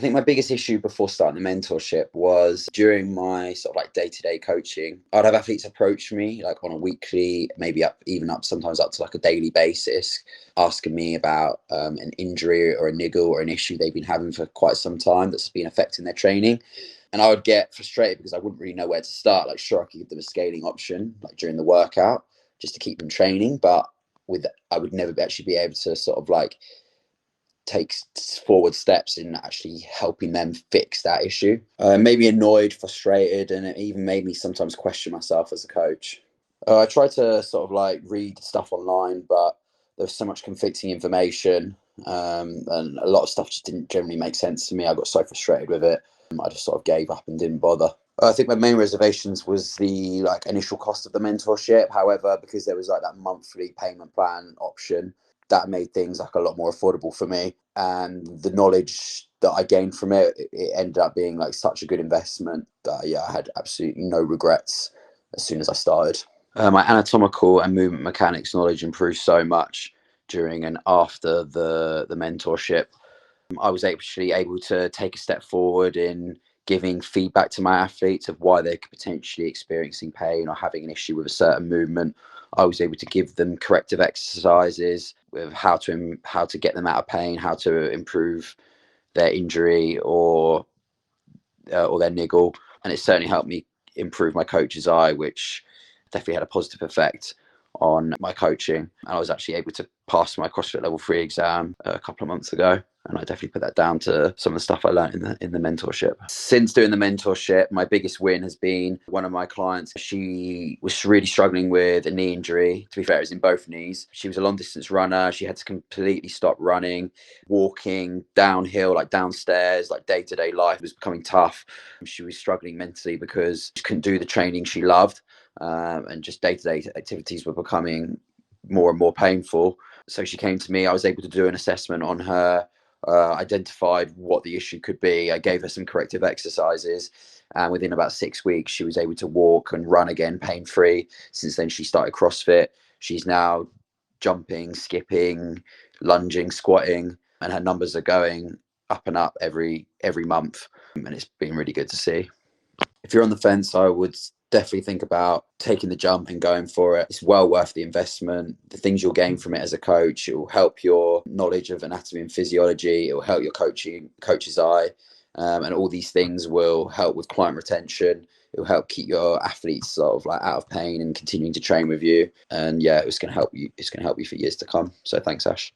I think my biggest issue before starting the mentorship was during my sort of like day-to-day coaching, I'd have athletes approach me like on a weekly, maybe up sometimes up to like a daily basis, asking me about an injury or a niggle or an issue they've been having for quite some time that's been affecting their training. And I would get frustrated because I wouldn't really know where to start. Like, sure, I could give them a scaling option like during the workout just to keep them training, but I would never actually be able to sort of like take forward steps in actually helping them fix that issue. Made me annoyed, frustrated, and it even made me sometimes question myself as a coach. I tried to sort of like read stuff online, but there's so much conflicting information, and a lot of stuff just didn't generally make sense to me. I got so frustrated with it. I just sort of gave up and didn't bother. I think my main reservations was the like initial cost of the mentorship. However, because there was like that monthly payment plan option, that made things like a lot more affordable for me. And the knowledge that I gained from it ended up being like such a good investment that I had absolutely no regrets as soon as I started. My anatomical and movement mechanics knowledge improved so much during and after the mentorship. I was actually able to take a step forward in giving feedback to my athletes of why they could potentially experiencing pain or having an issue with a certain movement. I was able to give them corrective exercises with how to get them out of pain, how to improve their injury or their niggle, and it certainly helped me improve my coach's eye, which definitely had a positive effect on my coaching. And I was actually able to pass my CrossFit Level 3 exam a couple of months ago. And I definitely put that down to some of the stuff I learned in the mentorship. Since doing the mentorship, my biggest win has been one of my clients. She was really struggling with a knee injury. To be fair, it was in both knees. She was a long distance runner. She had to completely stop running, walking downhill, like downstairs, like day-to-day life was becoming tough. She was struggling mentally because she couldn't do the training she loved. And just day-to-day activities were becoming more and more painful. So she came to me. I was able to do an assessment on her, identified what the issue could be. I gave her some corrective exercises, and within about 6 weeks, she was able to walk and run again pain-free. Since then, she started CrossFit. She's now jumping, skipping, lunging, squatting, and her numbers are going up and up every month, and it's been really good to see. If you're on the fence, I would definitely think about taking the jump and going for it. It's well worth the investment. The things you'll gain from it as a coach, it will help your knowledge of anatomy and physiology. It will help your coach's eye. And all these things will help with client retention. It will help keep your athletes sort of like out of pain and continuing to train with you. And yeah, it's going to help you. It's going to help you for years to come. So thanks, Ash.